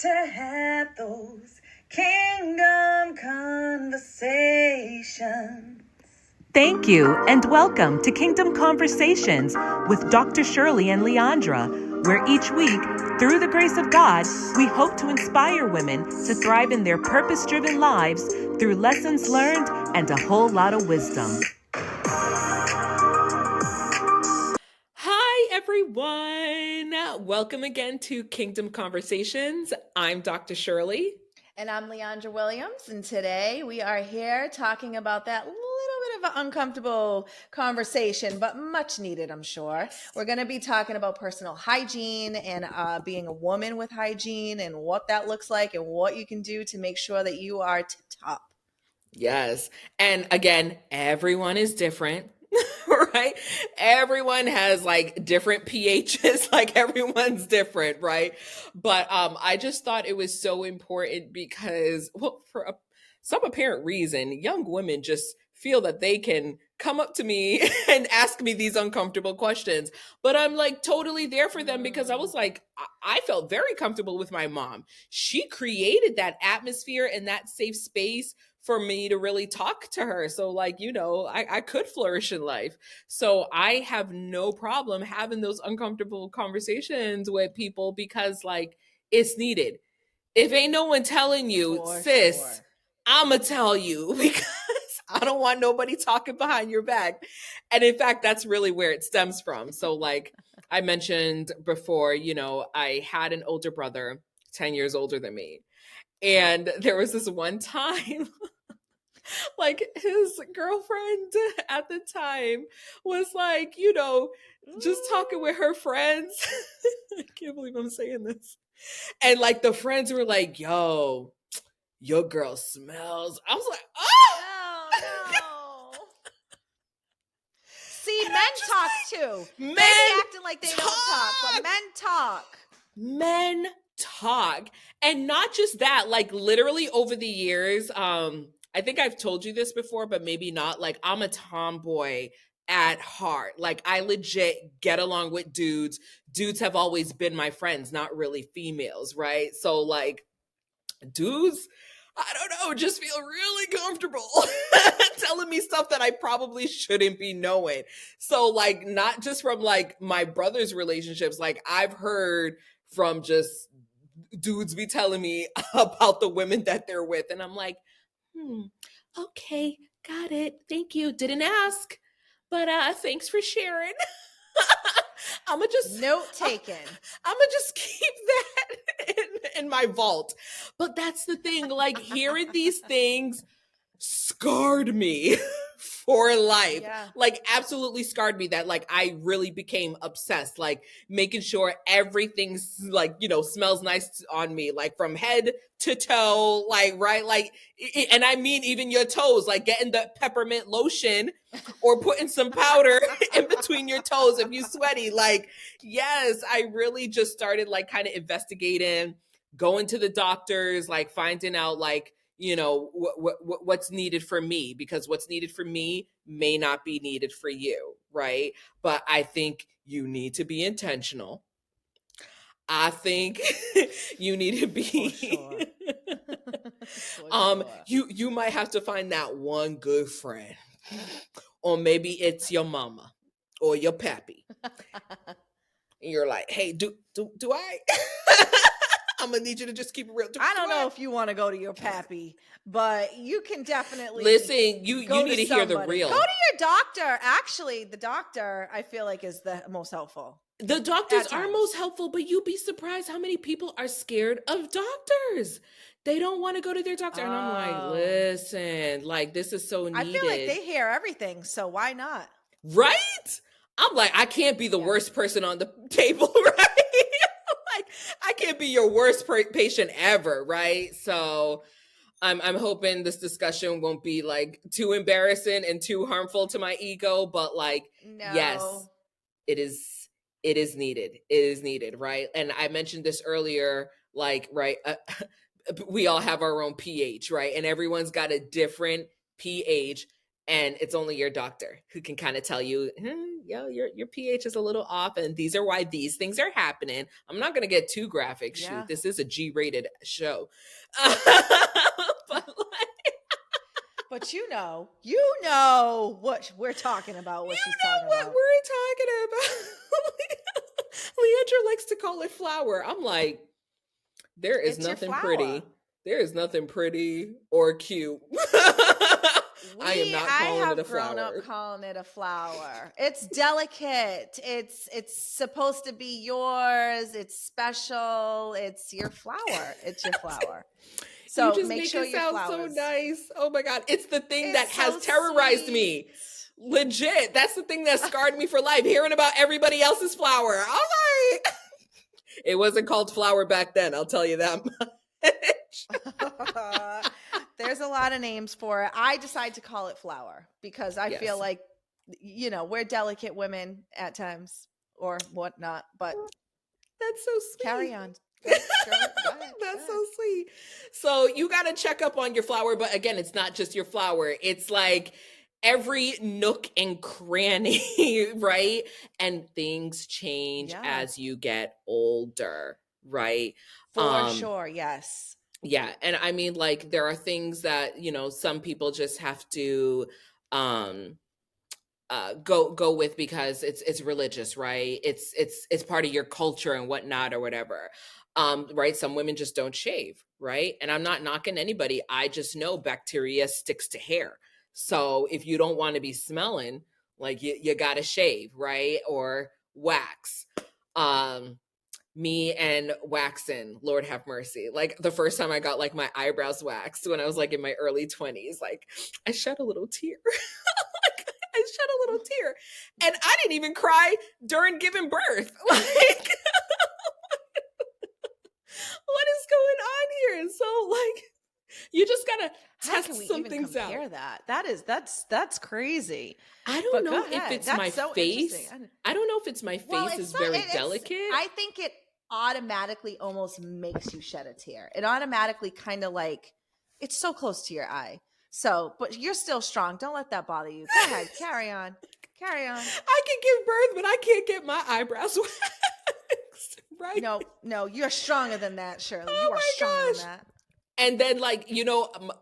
to have those kingdom conversations. Thank you, and welcome to Kingdom Conversations with Dr. Shirley and LeAndra, where each week, through the grace of God, we hope to inspire women to thrive in their purpose-driven lives through lessons learned and a whole lot of wisdom. Hi, everyone. Welcome again to Kingdom Conversations. I'm Dr. Shirley. And I'm LeAndra Williams, and today we are here talking about that little bit of an uncomfortable conversation, but much needed, I'm sure. We're going to be talking about personal hygiene and being a woman with hygiene and what that looks like and what you can do to make sure that you are tip-top. Yes. And again, everyone is different. Right? Everyone has like different pHs, like everyone's different, right? But I just thought it was so important because, well, for some apparent reason, young women just feel that they can come up to me and ask me these uncomfortable questions. But I'm like totally there for them because I was like, I felt very comfortable with my mom. She created that atmosphere and that safe space for me to really talk to her. So like, you know, I could flourish in life. So I have no problem having those uncomfortable conversations with people because like it's needed. If ain't no one telling you, sis, sure, I'ma tell you because I don't want nobody talking behind your back. And in fact, that's really where it stems from. So like I mentioned before, you know, I had an older brother, 10 years older than me. And there was this one time, like his girlfriend at the time was like, you know, just talking with her friends. I can't believe I'm saying this. And like the friends were like, yo, your girl smells. I was like, oh, no. See, men talk too. Men they be acting like they don't talk, but men talk. Men talk. And not just that, like literally over the years, I think I've told you this before, but maybe not. Like I'm a tomboy at heart. Like I legit get along with dudes. Dudes have always been my friends, not really females, right? So like dudes, I don't know, just feel really comfortable telling me stuff that I probably shouldn't be knowing. So like not just from like my brother's relationships, like I've heard from just dudes be telling me about the women that they're with. And I'm like, okay, got it. Thank you. Didn't ask, but thanks for sharing. I'ma just note taken. I'ma just keep that in my vault. But that's the thing, like hearing these things scarred me for life. Yeah. Like absolutely scarred me that like I really became obsessed, like making sure everything's like, you know, smells nice on me, like from head to toe, like, right? Like, and I mean, even your toes, like getting the peppermint lotion or putting some powder in between your toes if you sweaty. Like, yes, I really just started like kind of investigating, going to the doctors, like finding out like, you know, what's needed for me, because what's needed for me may not be needed for you, right? But I think you need to be intentional. I think you need to be you might have to find that one good friend, or maybe it's your mama or your pappy. And you're like, hey, do I I'm gonna need you to just keep it real. I don't know if you want to go to your pappy, but you can definitely listen. You need to hear the real. Go to your doctor. Actually, the doctor I feel like is the most helpful. The doctors are most helpful, but you'd be surprised how many people are scared of doctors. They don't want to go to their doctor. And I'm like, listen, like this is so needed. I feel like they hear everything, so why not? Right? I'm like, I can't be the worst person on the table, right? Like, I can't be your worst patient ever, right? So I'm hoping this discussion won't be like too embarrassing and too harmful to my ego, but like, yes, it is needed. It is needed, right? And I mentioned this earlier, like, right, we all have our own pH, right? And everyone's got a different pH, and it's only your doctor who can kind of tell you, your pH is a little off, and these are why these things are happening. I'm not gonna get too graphic. Yeah. Shoot, this is a G-rated show. But But you know what we're talking about, what she's talking what about. we're talking about. Leandra likes to call it flour. I'm like, there is It's your nothing flour. pretty. There is nothing pretty or cute. I am not calling it a flower. I have grown up calling it a flower. It's delicate. It's supposed to be yours. It's special. It's your flower. It's your flower. So you just make sure it your sound flowers. so nice. Oh my God. It's the thing It's that has so terrorized sweet. me. Legit. That's the thing that scarred me for life. Hearing about everybody else's flower. I'm like, it wasn't called flower back then. I'll tell you that much. There's a lot of names for it. I decide to call it flower because I feel like, we're delicate women at times or whatnot, but that's so sweet. Carry on. Go ahead. That's so sweet. So you got to check up on your flower. But again, it's not just your flower. It's like every nook and cranny, right? And things change as you get older, right? For sure, yes. Yeah. And I mean, like, there are things that, some people just have to go with because it's religious, right? It's part of your culture and whatnot or whatever. Right. Some women just don't shave, right? And I'm not knocking anybody. I just know bacteria sticks to hair. So if you don't want to be smelling, like you got to shave, right? Or wax. Me and waxing, Lord have mercy. Like the first time I got like my eyebrows waxed when I was like in my early 20s, like I shed a little tear. I shed a little tear. And I didn't even cry during giving birth. Like, what is going on here? And so like, you just gotta test some things out. That's crazy. I don't know if it's my face. I don't know if it's my face is very delicate. I think it automatically almost makes you shed a tear. It automatically kind of like, it's so close to your eye. So, but you're still strong. Don't let that bother you. Go ahead. Carry on. Carry on. I can give birth, but I can't get my eyebrows waxed. Right? No, you're stronger than that, Shirley. You are stronger than that. And then like,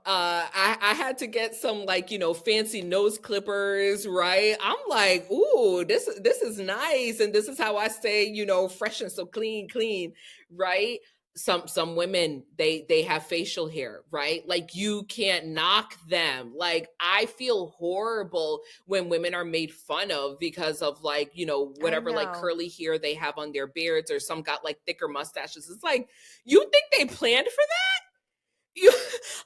I had to get some like, fancy nose clippers, right? I'm like, ooh, this is nice. And this is how I stay, fresh and so clean, right? Some women, they have facial hair, right? Like you can't knock them. Like I feel horrible when women are made fun of because of like, whatever like curly hair they have on their beards, or some got like thicker mustaches. It's like, you think they planned for that?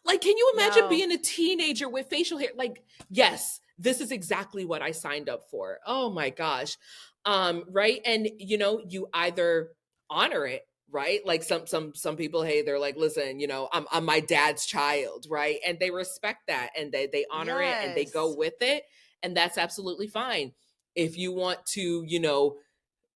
Like, can you imagine being a teenager with facial hair? Like, yes, this is exactly what I signed up for. Oh my gosh. Right. And you either honor it, right? Like some people, hey, they're like, listen, I'm my dad's child, right? And they respect that and they honor it and they go with it. And that's absolutely fine. If you want to,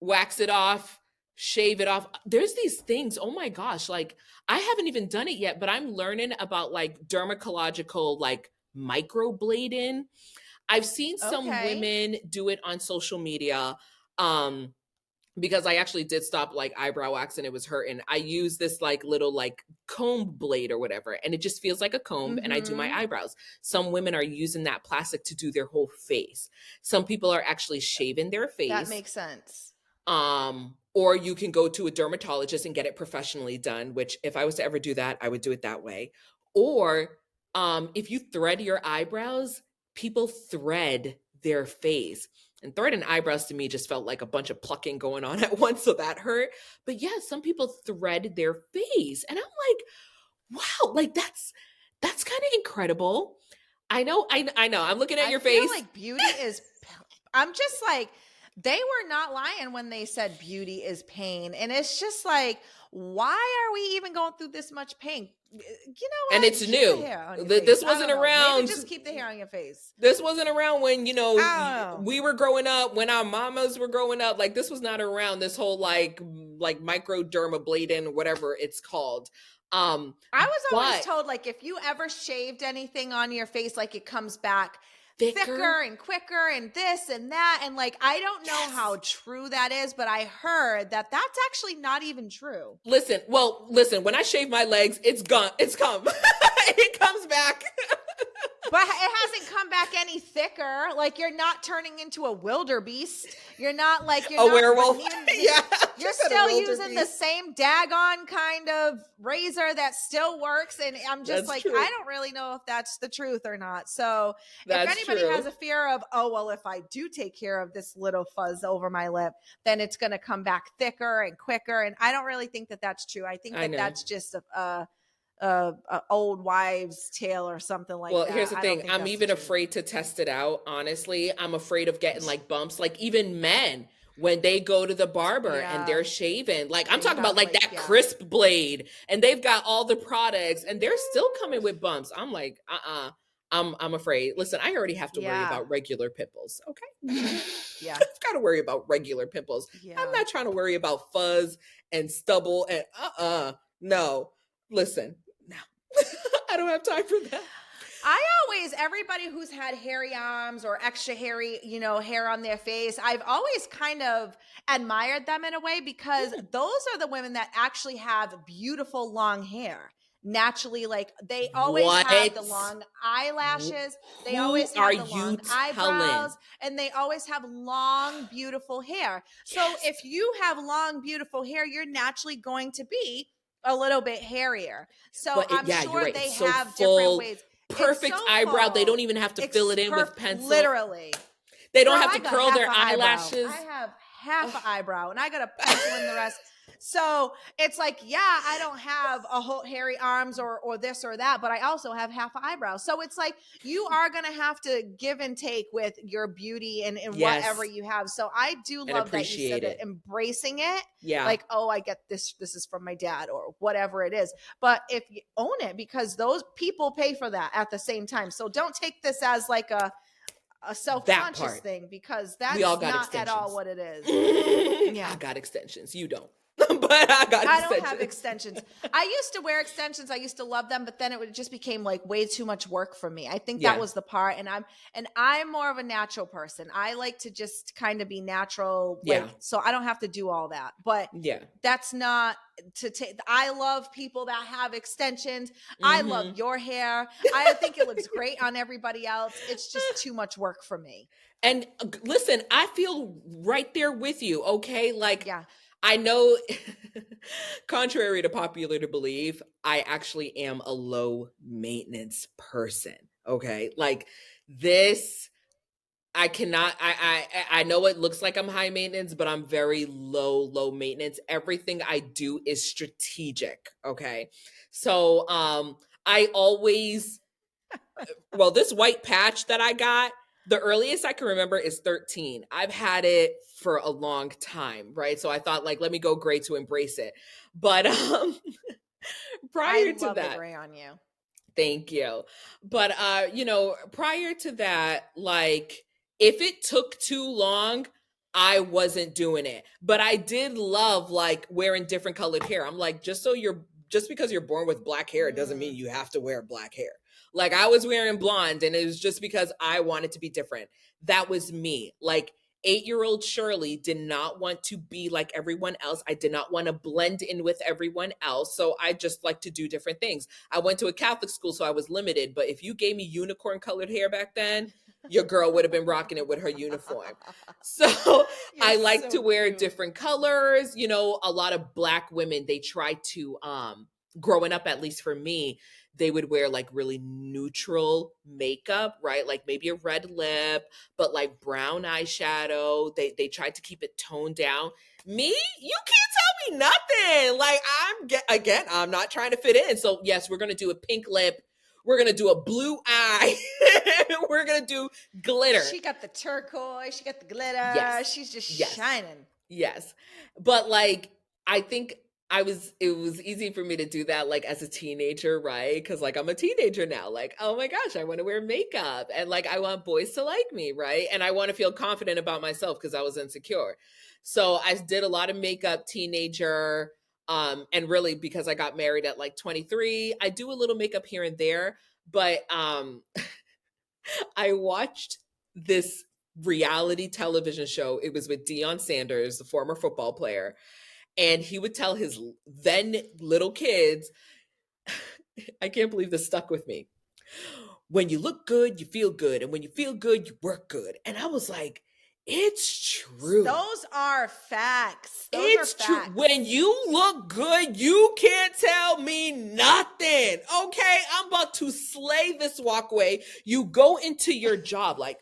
wax it off, shave it off. There's these things. Oh my gosh. Like I haven't even done it yet, but I'm learning about like dermatological, like microblading. I've seen some women do it on social media. Because I actually did stop like eyebrow wax and it was hurting. I use this like little like comb blade or whatever, and it just feels like a comb and I do my eyebrows. Some women are using that plastic to do their whole face. Some people are actually shaving their face. That makes sense. Or you can go to a dermatologist and get it professionally done, which if I was to ever do that, I would do it that way. Or if you thread your eyebrows, people thread their face. And threading eyebrows to me just felt like a bunch of plucking going on at once, so that hurt. But yeah, some people thread their face. And I'm like, wow, like that's kind of incredible. I know. I'm looking at your face. I feel like beauty is, I'm just like, they were not lying when they said beauty is pain. And it's just like, why are we even going through this much pain? You know what? And it's new. This wasn't around. Maybe just keep the hair on your face. This wasn't around when, we were growing up, when our mamas were growing up. Like this was not around, this whole like microdermabrasion, whatever it's called. I was always told like if you ever shaved anything on your face, like it comes back. thicker and quicker and this and that. And like, I don't know how true that is, but I heard that that's actually not even true. Listen, when I shave my legs, it's gone. It's come. It comes back. But it hasn't come back any thicker. Like, you're not turning into a wildebeest. You're not like you're a not, werewolf. Yeah, you're still using the same daggone kind of razor that still works. And I'm just like, true. I don't really know if that's the truth or not. So if anybody has a fear of, oh, well, if I do take care of this little fuzz over my lip, then it's going to come back thicker and quicker. And I don't really think that that's true. I think that that's just a old wives' tale or something like that. Well, here's the thing. I'm even afraid to test it out. Honestly, I'm afraid of getting like bumps. Like even men, when they go to the barber and they're shaving, like I'm talking about like that crisp blade, and they've got all the products and they're still coming with bumps. I'm like, I'm afraid. Listen, I already have to worry about regular pimples. Okay. Yeah. I've got to worry about regular pimples. Yeah. I'm not trying to worry about fuzz and stubble and no. Listen. No, I don't have time for that. Everybody who's had hairy arms or extra hairy, hair on their face, I've always kind of admired them in a way, because those are the women that actually have beautiful long hair. Naturally, like they always have the long eyelashes. They always have the long eyebrows, and they always have long, beautiful hair. So if you have long, beautiful hair, you're naturally going to be a little bit hairier. So I'm sure they have different ways. Perfect eyebrow. They don't even have to fill it in with pencil. Literally. They don't have to curl their eyelashes. I have half an eyebrow and I got to pencil in the rest. So it's like, I don't have a whole hairy arms or this or that, but I also have half an eyebrow. So it's like, you are going to have to give and take with your beauty and whatever you have. So I do love that you said that, embracing it. Yeah. Like, oh, I get this. This is from my dad or whatever it is. But if you own it, because those people pay for that at the same time. So don't take this as like a self-conscious thing, because that's not at all what it is. I got extensions. You don't. But I don't have extensions. I used to wear extensions. I used to love them, but then it just became like way too much work for me. I think that was the part. And I'm more of a natural person. I like to just kind of be natural. So I don't have to do all that. But that's not to take. I love people that have extensions. I love your hair. I think it looks great on everybody else. It's just too much work for me. And listen, I feel right there with you. Okay. Like, I know, contrary to popular belief, I actually am a low maintenance person. Okay. Like this, I cannot, I know it looks like I'm high maintenance, but I'm very low maintenance. Everything I do is strategic. Okay. So, I always, this white patch that I got, the earliest I can remember is 13. I've had it for a long time, right? So I thought, like, let me go gray to embrace it. But prior to that, the gray on you. Thank you. But prior to that, like, if it took too long, I wasn't doing it. But I did love like wearing different colored hair. I'm like, just because you're born with black hair, it doesn't mean you have to wear black hair. Like I was wearing blonde and it was just because I wanted to be different. That was me. Like 8-year-old Shirley did not want to be like everyone else. I did not want to blend in with everyone else. So I just like to do different things. I went to a Catholic school, so I was limited. But if you gave me unicorn colored hair back then, your girl would have been rocking it with her uniform. So I like to wear different colors. You know, a lot of Black women, they try to, growing up, at least for me, they would wear like really neutral makeup, right? Like maybe a red lip, but like brown eyeshadow. They tried to keep it toned down. Me, you can't tell me nothing. Like I'm not trying to fit in. So yes, we're going to do a pink lip. We're going to do a blue eye. We're going to do glitter. She got the turquoise. She got the glitter. Yes. She's just shining. Yes. But like, I think it was easy for me to do that like as a teenager, right? Because like I'm a teenager now. Like, oh my gosh, I want to wear makeup and like I want boys to like me, right? And I want to feel confident about myself because I was insecure. So I did a lot of makeup teenager. And really because I got married at like 23, I do a little makeup here and there, but I watched this reality television show. It was with Deion Sanders, the former football player. And he would tell his then little kids, I can't believe this stuck with me. When you look good, you feel good. And when you feel good, you work good. And I was like, it's true. Those are facts. It's true. When you look good, you can't tell me nothing. Okay, I'm about to slay this walkway. You go into your job like,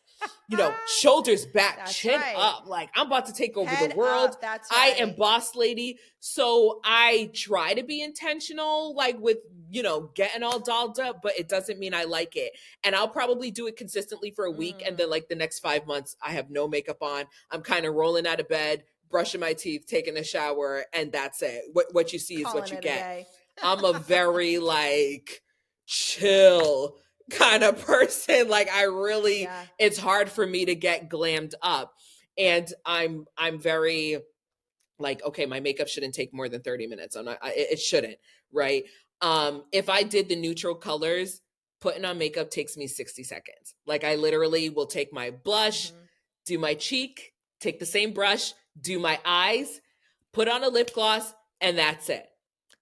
shoulders back, That's chin right. up. Like, I'm about to take over Head the world. up, that's I right. am boss lady. So I try to be intentional, like with, getting all dolled up, but it doesn't mean I like it. And I'll probably do it consistently for a week. And then like the next 5 months, I have no makeup on. I'm kind of rolling out of bed, brushing my teeth, taking a shower, and that's it. What you see is what you get. I'm a very like chill kind of person. Like I really, it's hard for me to get glammed up. And I'm very like, okay, my makeup shouldn't take more than 30 minutes. It shouldn't, right? If I did the neutral colors, putting on makeup takes me 60 seconds. Like I literally will take my blush, do my cheek, take the same brush, do my eyes, put on a lip gloss, and that's it.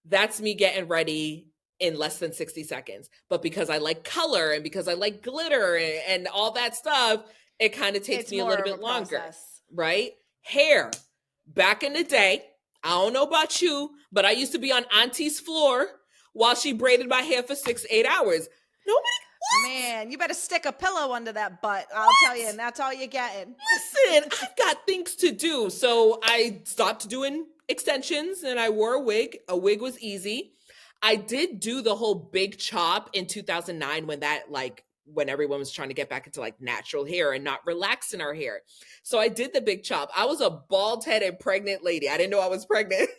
That's me getting ready in less than 60 seconds. But because I like color and because I like glitter and all that stuff, it kind of takes me a little bit longer, right? Hair. Back in the day, I don't know about you, but I used to be on Auntie's floor while she braided my hair for 6-8 hours. Nobody. What? Man, you better stick a pillow under that butt. I'll tell you, and that's all you're getting. Listen, I've got things to do. So I stopped doing extensions and I wore a wig. A wig was easy. I did do the whole big chop in 2009 when everyone was trying to get back into like natural hair and not relaxing our hair. So I did the big chop. I was a bald-headed pregnant lady. I didn't know I was pregnant.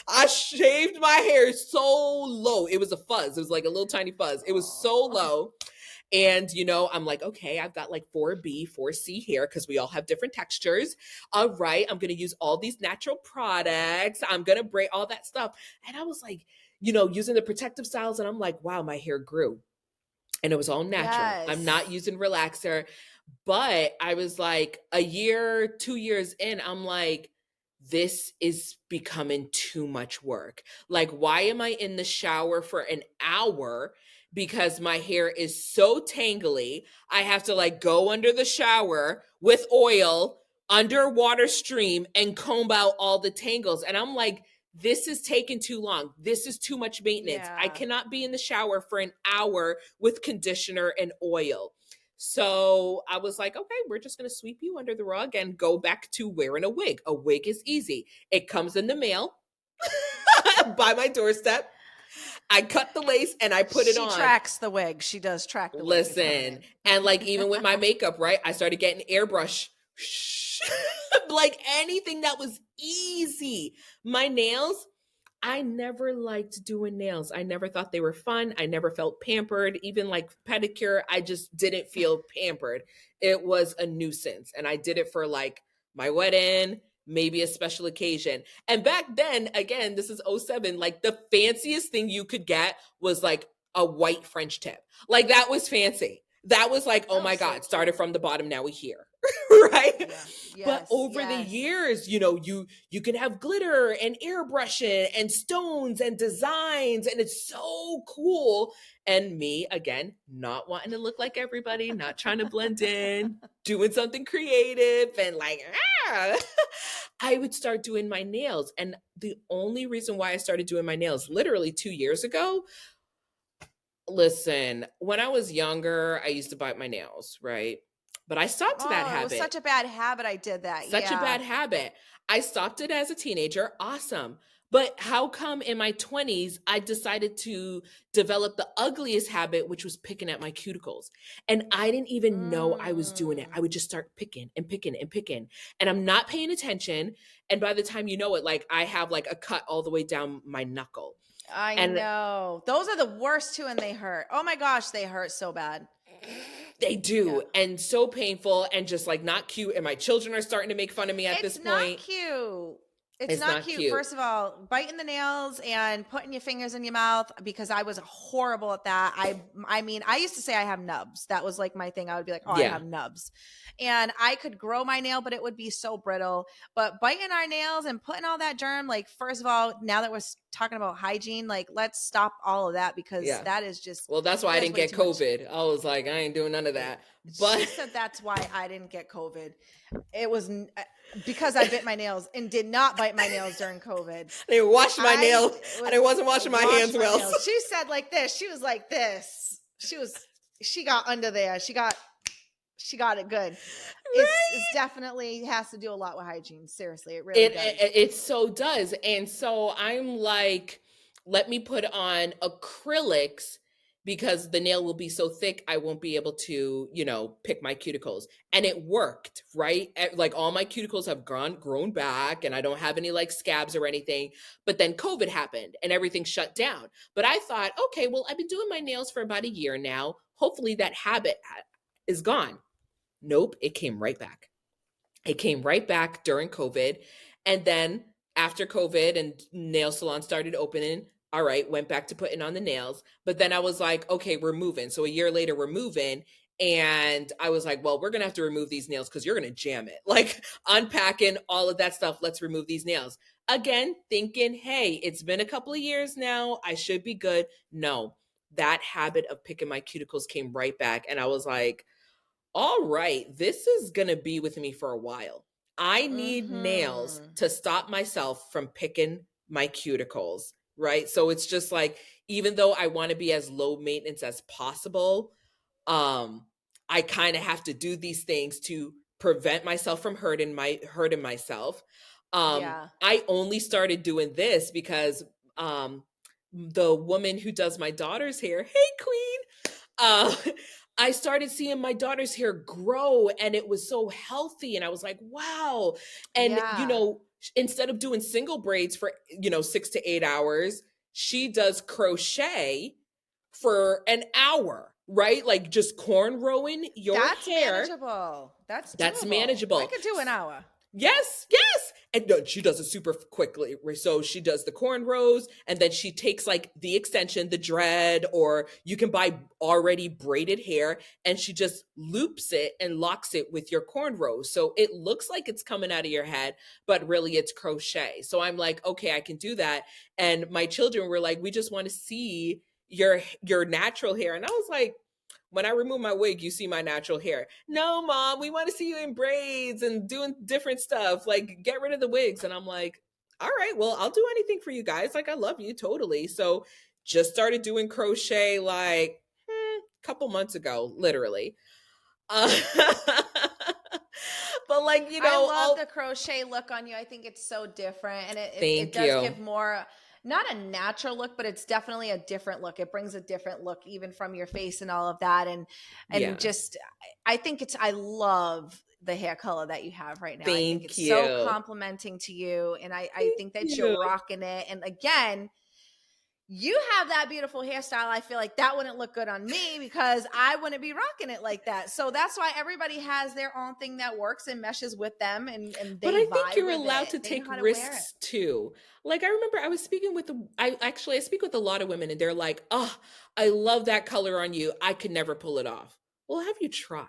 I shaved my hair so low. It was a fuzz. It was like a little tiny fuzz. It was so low. And, I'm like, okay, I've got like 4B, 4C hair because we all have different textures. All right, I'm going to use all these natural products. I'm going to braid all that stuff. And I was like, using the protective styles. And I'm like, wow, my hair grew. And it was all natural. Yes. I'm not using relaxer. But I was like 2 years in, I'm like, this is becoming too much work. Like, why am I in the shower for an hour? Because my hair is so tangly. I have to like go under the shower with oil, underwater stream, and comb out all the tangles. And I'm like, this is taking too long. This is too much maintenance. Yeah. I cannot be in the shower for an hour with conditioner and oil. So I was like, okay, we're just going to sweep you under the rug and go back to wearing a wig. A wig is easy. It comes in the mail by my doorstep. I cut the lace and I put it on. She tracks the wig. She does track the wig. Listen, and like even with my makeup, right? I started getting airbrush. Like anything that was easy. My nails, I never liked doing nails. I never thought they were fun. I never felt pampered. Even like pedicure, I just didn't feel pampered. It was a nuisance. And I did it for like my wedding, maybe a special occasion. And back then, again, this is 2007, like the fanciest thing you could get was like a white French tip. Like that was fancy. That was like, oh my God, started from the bottom, now we're here. Right? Yeah. Yes, but over the years, you can have glitter and airbrushing and stones and designs, and it's so cool. And me, again, not wanting to look like everybody, not trying to blend in, doing something creative and like, I would start doing my nails. And the only reason why I started doing my nails literally 2 years ago, listen, when I was younger, I used to bite my nails, right? But I stopped that habit. It was such a bad habit. I did that. Such a bad habit. I stopped it as a teenager. Awesome. But how come in my 20s, I decided to develop the ugliest habit, which was picking at my cuticles. And I didn't even know I was doing it. I would just start picking and picking and picking. And I'm not paying attention. And by the time you know it, like I have like a cut all the way down my knuckle. I know. Those are the worst too, and they hurt. Oh my gosh, they hurt so bad. They do. Yeah. And so painful and just like not cute. And my children are starting to make fun of me at this point. It's not cute. It's not cute. First of all, biting the nails and putting your fingers in your mouth, because I was horrible at that. I mean, I used to say I have nubs. That was like my thing. I would be like, oh, I have nubs. And I could grow my nail, but it would be so brittle. But biting our nails and putting all that germ, like, first of all, now that we're talking about hygiene, like, let's stop all of that, because that is just. Well, that's why I didn't get COVID. I was like, I ain't doing none of that. But she said that's why I didn't get COVID. It was because I bit my nails and did not bite my nails during COVID. They washed my nails, and I wasn't washing my hands well. She said like this. She was like this. She got under there. She got it good. It's definitely has to do a lot with hygiene. Seriously, it really does. It so does. And so I'm like, let me put on acrylics, because the nail will be so thick, I won't be able to, pick my cuticles. And it worked, right? Like, all my cuticles have grown back, and I don't have any like scabs or anything. But then COVID happened and everything shut down. But I thought, okay, well, I've been doing my nails for about a year now. Hopefully that habit is gone. Nope, it came right back. It came right back during COVID. And then after COVID and nail salons started opening, all right, went back to putting on the nails. But then I was like, okay, we're moving. So a year later, we're moving. And I was like, well, we're going to have to remove these nails, because you're going to jam it. Like, unpacking all of that stuff. Let's remove these nails. Again, thinking, hey, it's been a couple of years now. I should be good. No, that habit of picking my cuticles came right back. And I was like, all right, this is going to be with me for a while. I need nails to stop myself from picking my cuticles. Right. So it's just like, even though I want to be as low maintenance as possible, I kind of have to do these things to prevent myself from hurting myself. I only started doing this because the woman who does my daughter's hair, hey, queen, I started seeing my daughter's hair grow, and it was so healthy. And I was like, wow. And, instead of doing single braids for, 6 to 8 hours, she does crochet for an hour, right? Like, just cornrowing your hair. That's manageable. I could do an hour. Yes. And no, she does it super quickly. So she does the cornrows, and then she takes like the extension, the dread, or you can buy already braided hair, and she just loops it and locks it with your cornrows. So it looks like it's coming out of your head, but really it's crochet. So I'm like, okay, I can do that. And my children were like, we just want to see your natural hair. And I was like, when I remove my wig, you see my natural hair. No, Mom, we want to see you in braids and doing different stuff. Like, get rid of the wigs. And I'm like, all right, well, I'll do anything for you guys. Like, I love you totally. So just started doing crochet like a couple months ago, literally. But like, I love the crochet look on you. I think it's so different. And it does give more, not a natural look, but it's definitely a different look. It brings a different look even from your face and all of that. And just, I think I love the hair color that you have right now. I think it's so complimenting to you. And I think that you're rocking it. And again, you have that beautiful hairstyle. I feel like that wouldn't look good on me, because I wouldn't be rocking it like that. So that's why everybody has their own thing that works and meshes with them. And they but I think you're allowed to take risks too. Like, I remember I was speaking with I speak with a lot of women, and they're like, oh, I love that color on you. I could never pull it off. Well, have you tried?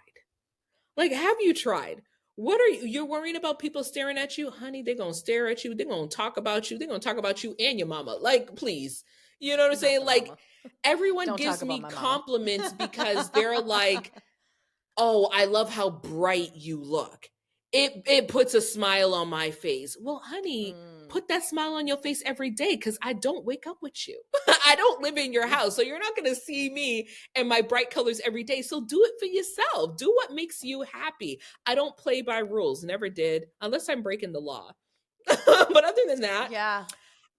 Like, have you tried? What are you're worried about people staring at you? Honey, they're going to stare at you. They're going to talk about you. They're going to talk about you and your mama. Like, please. You know what I'm saying? Like, everyone gives me compliments because they're like, oh, I love how bright you look. It puts a smile on my face. Well, honey, put that smile on your face every day, because I don't wake up with you. I don't live in your house. So you're not going to see me and my bright colors every day. So do it for yourself. Do what makes you happy. I don't play by rules. Never did, unless I'm breaking the law. But other than that,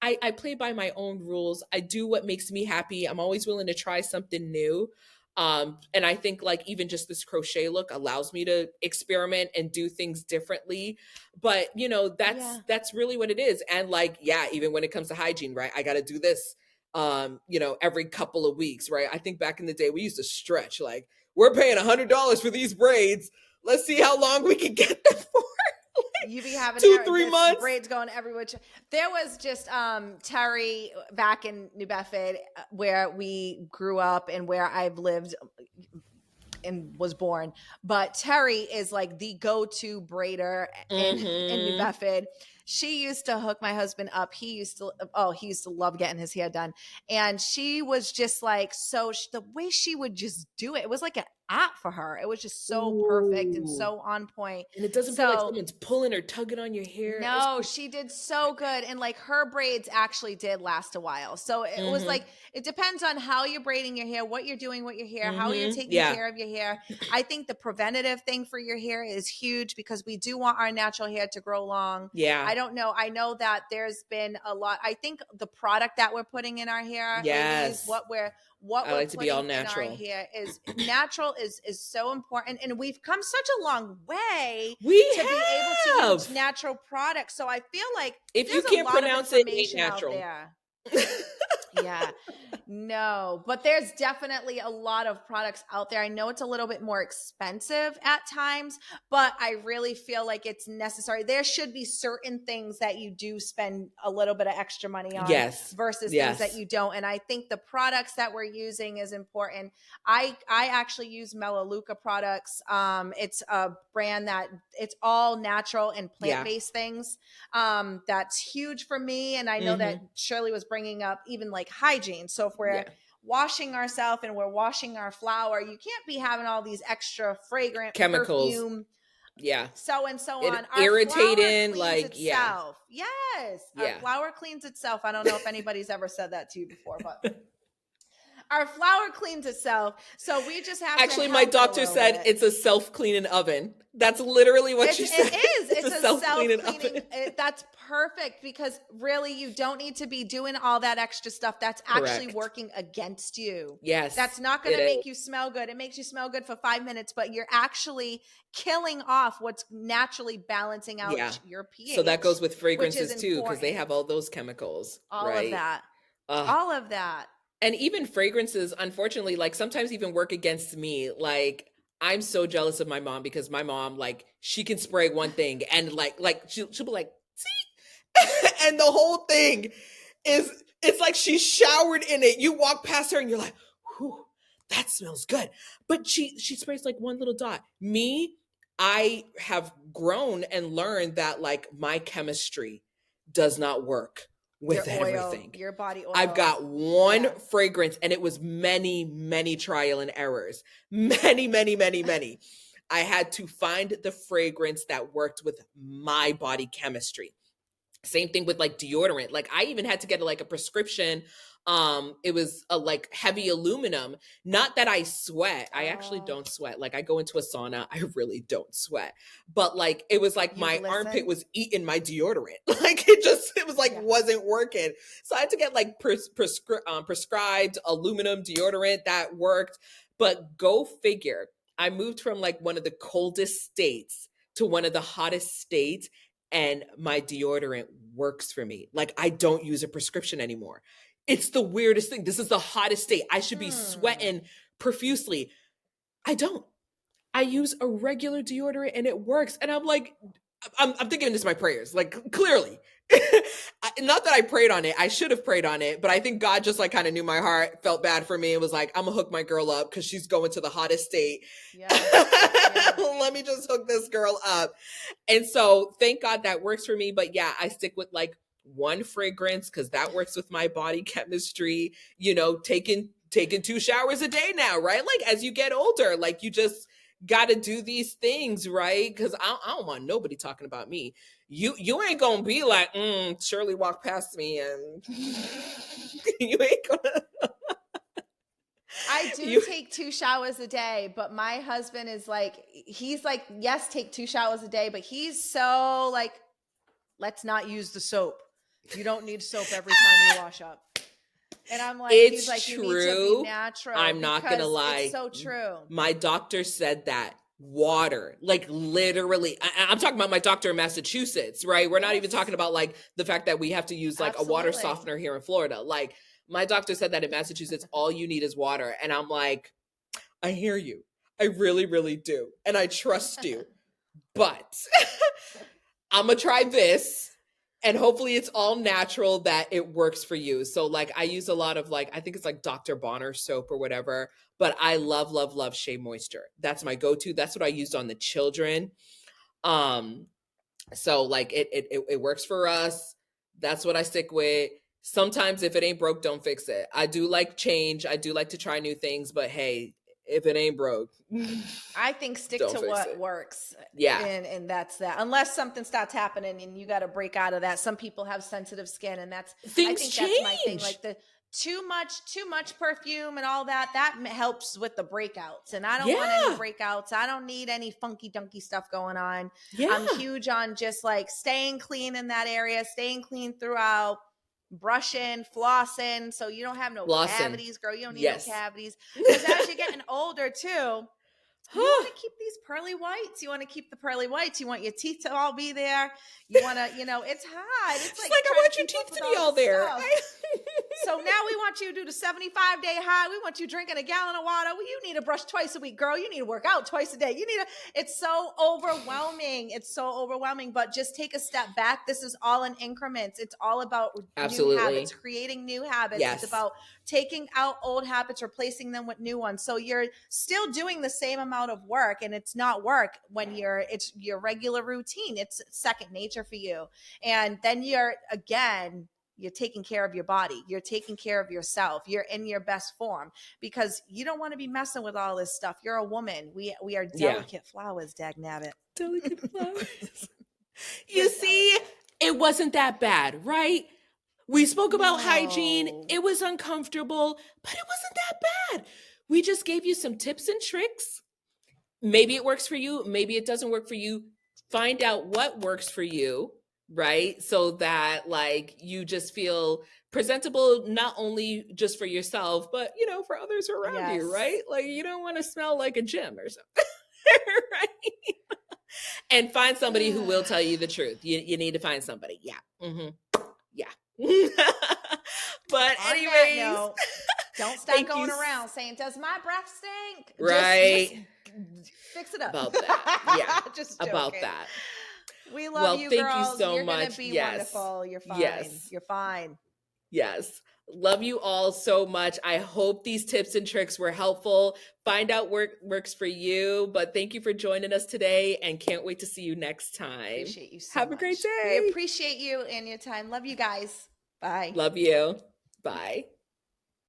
I play by my own rules. I do what makes me happy. I'm always willing to try something new. And I think like even just this crochet look allows me to experiment and do things differently. But that's really what it is. And like, even when it comes to hygiene, right? I got to do this, every couple of weeks, right? I think back in the day, we used to stretch, like, we're paying $100 for these braids. Let's see how long we can get them for. You be having 2-3 months. braids going everywhere. There was just Terry back in New Bedford, where we grew up and where I've lived and was born. But Terry is like the go-to braider in New Bedford. She used to hook my husband up. He used to love getting his hair done. And she was just like, the way she would just do it was like an app for her. It was just so perfect and so on point. And it doesn't feel like someone's pulling or tugging on your hair. No, she did so good. And like her braids actually did last a while. So it was like, it depends on how you're braiding your hair, what you're doing with your hair, how you're taking care of your hair. I think the preventative thing for your hair is huge, because we do want our natural hair to grow long. Yeah. I don't know. I know that there's been a lot. I think the product that we're putting in our hair, ladies, what we're like to be all natural. in our hair is natural is so important. And we've come such a long way to be able to use natural products. So I feel like if you can't pronounce it, ain't natural. Yeah, no, but there's definitely a lot of products out there. I know it's a little bit more expensive at times, but I really feel like it's necessary. There should be certain things that you do spend a little bit of extra money on versus things that you don't. And I think the products that we're using is important. I actually use Melaleuca products. It's a brand that it's all natural and plant-based things. That's huge for me. And I know that Shirley was bringing up even like hygiene. So if we're washing ourselves and we're washing our flour, you can't be having all these extra fragrant chemicals, perfume, so and so on. Our irritating, itself. Our flour cleans itself. I don't know if anybody's ever said that to you before, but our flour cleans itself. So we just have to my doctor said it's a self-cleaning oven. That's literally what she said. It is. It's a self-cleaning oven. That's perfect, because really you don't need to be doing all that extra stuff. That's actually working against you. Yes. That's not going to make you smell good. It makes you smell good for 5 minutes, but you're actually killing off what's naturally balancing out your pH. So that goes with fragrances too, because they have all those chemicals. All of that. And even fragrances, unfortunately, like sometimes even work against me. Like I'm so jealous of my mom, because my mom, like, she can spray one thing and like she'll be like, see, and the whole thing it's like she showered in it. You walk past her and you're like, whew, that smells good. But she sprays like one little dot. Me, I have grown and learned that like my chemistry does not work with everything. Your body oil. I've got one fragrance, and it was many trial and errors. Many. I had to find the fragrance that worked with my body chemistry. Same thing with like deodorant. Like I even had to get like a prescription. It was a like heavy aluminum. Not that I sweat. I actually don't sweat. Like I go into a sauna, I really don't sweat. But like it was like my armpit was eating my deodorant. Like it was like wasn't working. So I had to get like prescribed aluminum deodorant that worked. But go figure. I moved from like one of the coldest states to one of the hottest states, and my deodorant works for me. Like I don't use a prescription anymore. It's the weirdest thing. This is the hottest state. I should be sweating profusely. I don't. I use a regular deodorant and it works. And I'm like, I'm thinking this is my prayers. Like clearly, not that I prayed on it. I should have prayed on it, but I think God just like kind of knew my heart, felt bad for me. It was like, I'm gonna hook my girl up because she's going to the hottest state. Let me just hook this girl up. And so thank God that works for me. But yeah, I stick with like one fragrance because that works with my body chemistry, you know, taking 2 showers a day now, right? Like as you get older, like you just got to do these things, right? Because I don't want nobody talking about me. You ain't gonna be like, Shirley walked past me and you ain't gonna. I do take 2 showers a day, but my husband is like, he's like, yes, take 2 showers a day, but he's so like, let's not use the soap. You don't need soap every time you wash up. And I'm like, he's like, you need to be natural. I'm not gonna lie. It's so true. My doctor said that water, like literally, I'm talking about my doctor in Massachusetts, right? We're not even talking about like the fact that we have to use like a water softener here in Florida. Like my doctor said that in Massachusetts, all you need is water. And I'm like, I hear you. I really, really do. And I trust you. But I'm gonna try this. And hopefully it's all natural that it works for you. So like I use a lot of like, I think it's like Dr. Bonner soap or whatever, but I love, love, love Shea Moisture. That's my go-to. That's what I used on the children. So like it works for us. That's what I stick with. Sometimes if it ain't broke, don't fix it. I do like change. I do like to try new things, but hey, if it ain't broke, I think stick to what works. Yeah. And that's that. Unless something starts happening and you got to break out of that. Some people have sensitive skin, and that's things I think change. That's my thing. Like the too much perfume and all that helps with the breakouts. And I don't want any breakouts. I don't need any funky dunky stuff going on. Yeah. I'm huge on just like staying clean in that area, staying clean throughout. Brushing, flossing, so you don't have no cavities, girl. You don't need no cavities. Because as you're getting older too, you want to keep these pearly whites. You want to keep the pearly whites. You want your teeth to all be there. You want to, it's hard. It's like I want your teeth to be all there. So now we want you to do the 75-day high. We want you drinking a gallon of water. Well, you need to brush twice a week, girl. You need to work out twice a day. It's so overwhelming. It's so overwhelming, but just take a step back. This is all in increments. It's all about new habits, creating new habits. Yes. It's about taking out old habits, replacing them with new ones. So you're still doing the same amount of work, and it's not work when it's your regular routine. It's second nature for you. And then you're taking care of your body. You're taking care of yourself. You're in your best form because you don't want to be messing with all this stuff. You're a woman. We are delicate flowers, dagnabbit. Delicate flowers. You see, it wasn't that bad, right? We spoke about hygiene. It was uncomfortable, but it wasn't that bad. We just gave you some tips and tricks. Maybe it works for you. Maybe it doesn't work for you. Find out what works for you. Right? So that like you just feel presentable, not only just for yourself, but for others around you, right? Like you don't want to smell like a gym or something. Right? And find somebody who will tell you the truth. You need to find somebody. Yeah. Mm-hmm. Yeah. But anyways, don't start going around saying, does my breath stink? Right. Just fix it up. About that. Yeah. Just joking. About that. We love you, thank girls. you so You're much. You're going to be wonderful. You're fine. Yes. You're fine. Yes. Love you all so much. I hope these tips and tricks were helpful. Find out what works for you. But thank you for joining us today and can't wait to see you next time. Appreciate you so much. Have a great day. We appreciate you and your time. Love you guys. Bye. Love you. Bye.